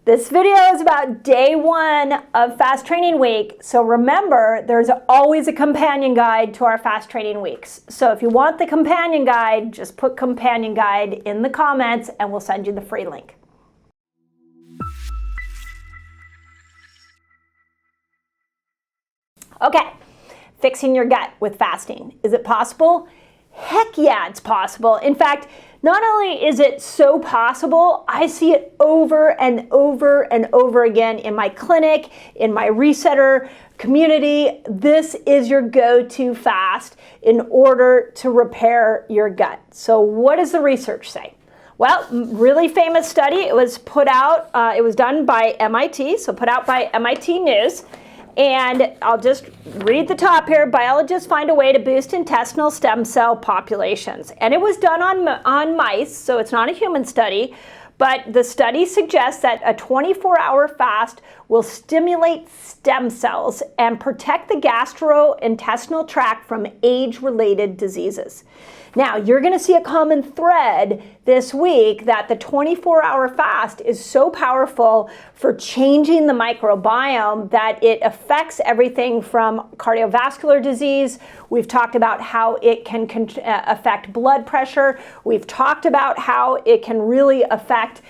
This video is about day 1 of fast training week. So remember, there's always a companion guide to our fast training weeks. So if you want the companion guide, just put companion guide in the comments and we'll send you the free link. Okay, fixing your gut with fasting. Is it possible? Heck yeah, it's possible. In fact, not only is it so possible, I see it over and over and over again in my clinic, in my resetter community. This is your go-to fast in order to repair your gut. So what does the research say? Well, really famous study. It was put out, it was done by MIT, so put out by MIT News. And I'll just read the top here. Biologists find a way to boost intestinal stem cell populations. And it was done on mice, so it's not a human study. But the study suggests that a 24-hour fast will stimulate stem cells and protect the gastrointestinal tract from age-related diseases. Now, you're going to see a common thread this week that the 24-hour fast is so powerful for changing the microbiome that it affects everything from cardiovascular disease. We've talked about how it can affect blood pressure. We've talked about how it can really affect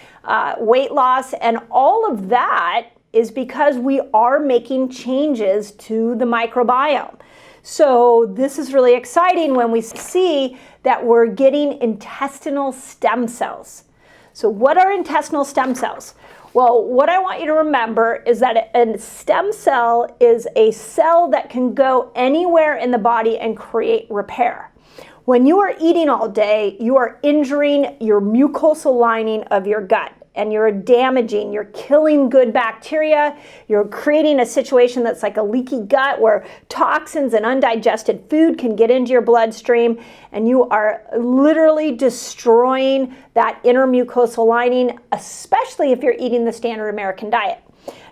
weight loss. And all of that is because we are making changes to the microbiome. So this is really exciting when we see that we're getting intestinal stem cells. So what are intestinal stem cells? Well, what I want you to remember is that a stem cell is a cell that can go anywhere in the body and create repair. When you are eating all day, you are injuring your mucosal lining of your gut. And you're damaging, you're killing good bacteria, you're creating a situation that's like a leaky gut where toxins and undigested food can get into your bloodstream, and you are literally destroying that inner mucosal lining, especially if you're eating the standard American diet.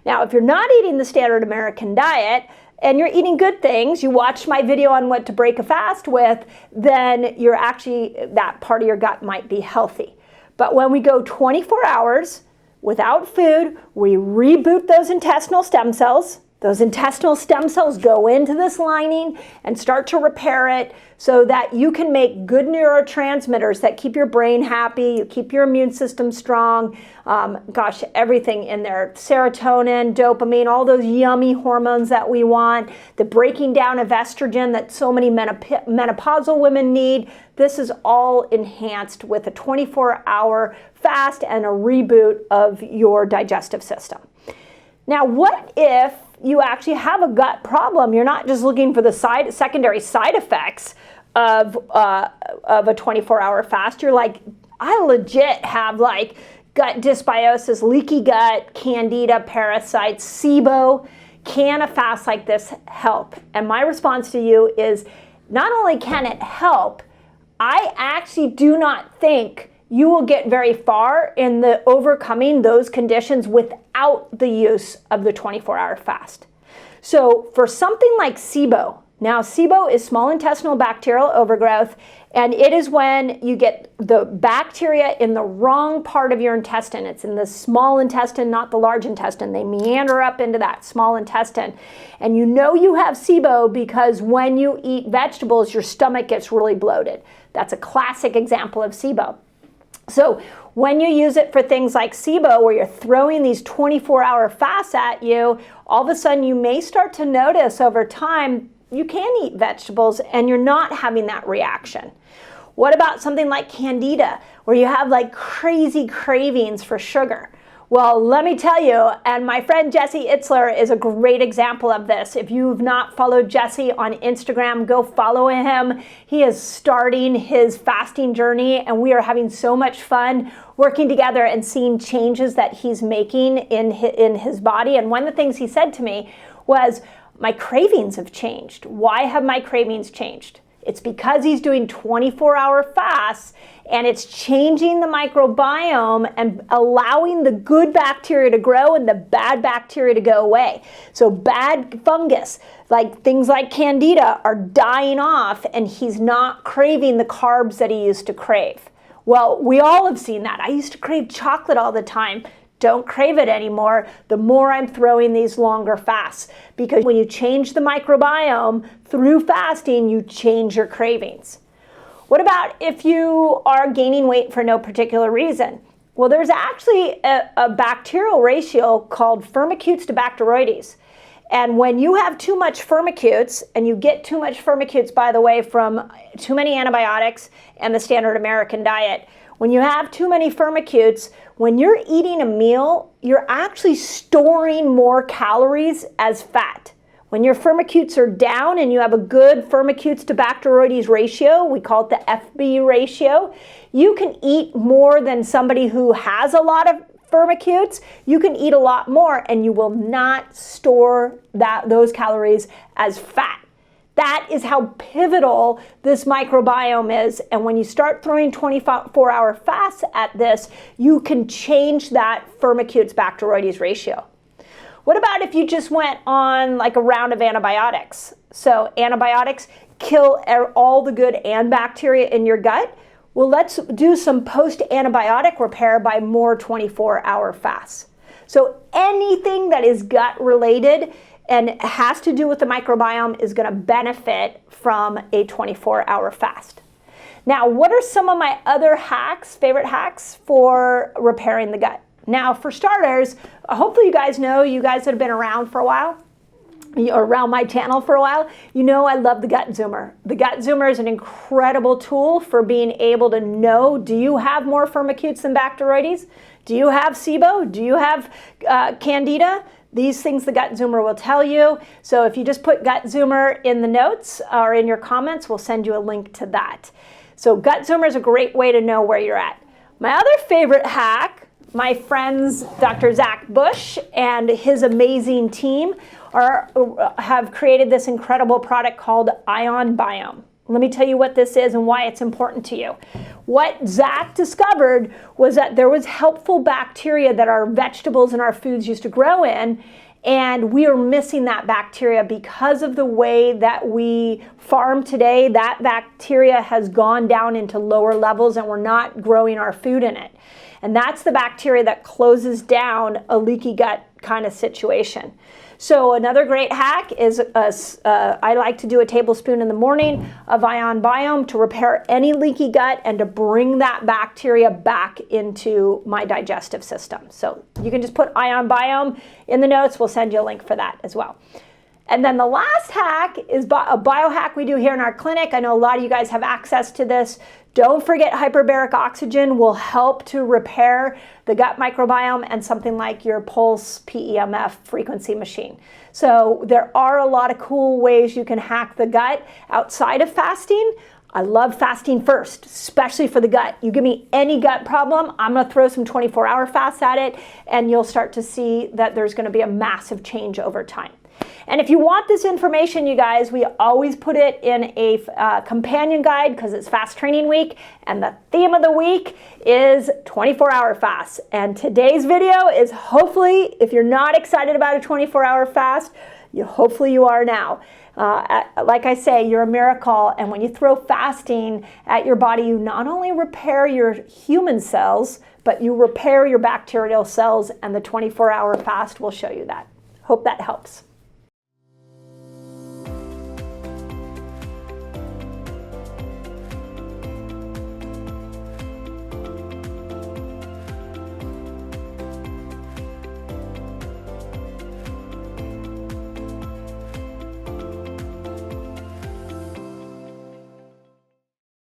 Now, if you're not eating the standard American diet, and you're eating good things, you watched my video on what to break a fast with, then you're actually, that part of your gut might be healthy. But when we go 24 hours without food, we reboot those intestinal stem cells. Those intestinal stem cells go into this lining and start to repair it so that you can make good neurotransmitters that keep your brain happy, you keep your immune system strong, everything in there. Serotonin, dopamine, all those yummy hormones that we want, the breaking down of estrogen that so many menopausal women need. This is all enhanced with a 24-hour fast and a reboot of your digestive system. Now, what if you actually have a gut problem? You're not just looking for the secondary side effects of a 24-hour fast. You're like, I legit have like gut dysbiosis, leaky gut, Candida, parasites, SIBO. Can a fast like this help? And my response to you is, not only can it help, I actually do not think you will get very far in the overcoming those conditions without the use of the 24-hour fast. So for something like SIBO, now SIBO is small intestinal bacterial overgrowth, and it is when you get the bacteria in the wrong part of your intestine. It's in the small intestine, not the large intestine. They meander up into that small intestine. And you know you have SIBO because when you eat vegetables, your stomach gets really bloated. That's a classic example of SIBO. So when you use it for things like SIBO, where you're throwing these 24-hour fasts at you, all of a sudden you may start to notice over time you can eat vegetables and you're not having that reaction. What about something like Candida, where you have like crazy cravings for sugar? Well, let me tell you, and my friend Jesse Itzler is a great example of this. If you've not followed Jesse on Instagram, go follow him. He is starting his fasting journey, and we are having so much fun working together and seeing changes that he's making in his body. And one of the things he said to me was, my cravings have changed. Why have my cravings changed? It's because he's doing 24-hour fasts, and it's changing the microbiome and allowing the good bacteria to grow and the bad bacteria to go away. So bad fungus, like things like Candida, are dying off, and he's not craving the carbs that he used to crave. Well, we all have seen that. I used to crave chocolate all the time. don't crave it anymore, the more I'm throwing these longer fasts. Because when you change the microbiome through fasting, you change your cravings. What about if you are gaining weight for no particular reason? Well, there's actually a bacterial ratio called firmicutes to bacteroides. And when you have too much firmicutes, and you get too much firmicutes, by the way, from too many antibiotics and the standard American diet, when you have too many firmicutes, when you're eating a meal, you're actually storing more calories as fat. When your firmicutes are down and you have a good firmicutes to bacteroides ratio, we call it the FB ratio, you can eat more than somebody who has a lot of firmicutes. You can eat a lot more and you will not store those calories as fat. That is how pivotal this microbiome is. And when you start throwing 24-hour fasts at this, you can change that firmicutes bacteroides ratio. What about if you just went on like a round of antibiotics? So antibiotics kill all the good and bacteria in your gut. Well, let's do some post-antibiotic repair by more 24-hour fasts. So anything that is gut related and has to do with the microbiome is going to benefit from a 24-hour fast. Now, what are some of my other favorite hacks for repairing the gut? Now, for starters, hopefully you guys know, you guys that have been around for a while, or around my channel for a while, you know I love the Gut Zoomer. The Gut Zoomer is an incredible tool for being able to know, do you have more firmicutes than bacteroides? Do you have SIBO? Do you have Candida? These things the Gut Zoomer will tell you. So if you just put Gut Zoomer in the notes or in your comments, we'll send you a link to that. So Gut Zoomer is a great way to know where you're at. My other favorite hack, my friends Dr. Zach Bush and his amazing team have created this incredible product called IonBiome. Let me tell you what this is and why it's important to you. What Zach discovered was that there was helpful bacteria that our vegetables and our foods used to grow in, and we are missing that bacteria because of the way that we farm today. That bacteria has gone down into lower levels and we're not growing our food in it. And that's the bacteria that closes down a leaky gut kind of situation. So another great hack is I like to do a tablespoon in the morning of IonBiome to repair any leaky gut and to bring that bacteria back into my digestive system. So you can just put IonBiome in the notes. We'll send you a link for that as well. And then the last hack is a biohack we do here in our clinic. I know a lot of you guys have access to this. Don't forget hyperbaric oxygen will help to repair the gut microbiome and something like your pulse PEMF frequency machine. So there are a lot of cool ways you can hack the gut outside of fasting. I love fasting first, especially for the gut. You give me any gut problem, I'm going to throw some 24-hour fasts at it, and you'll start to see that there's going to be a massive change over time. And if you want this information, you guys, we always put it in a companion guide because it's fast training week. And the theme of the week is 24-hour fasts. And today's video is hopefully, if you're not excited about a 24-hour fast, hopefully you are now. Like I say, you're a miracle. And when you throw fasting at your body, you not only repair your human cells, but you repair your bacterial cells. And the 24-hour fast will show you that. Hope that helps.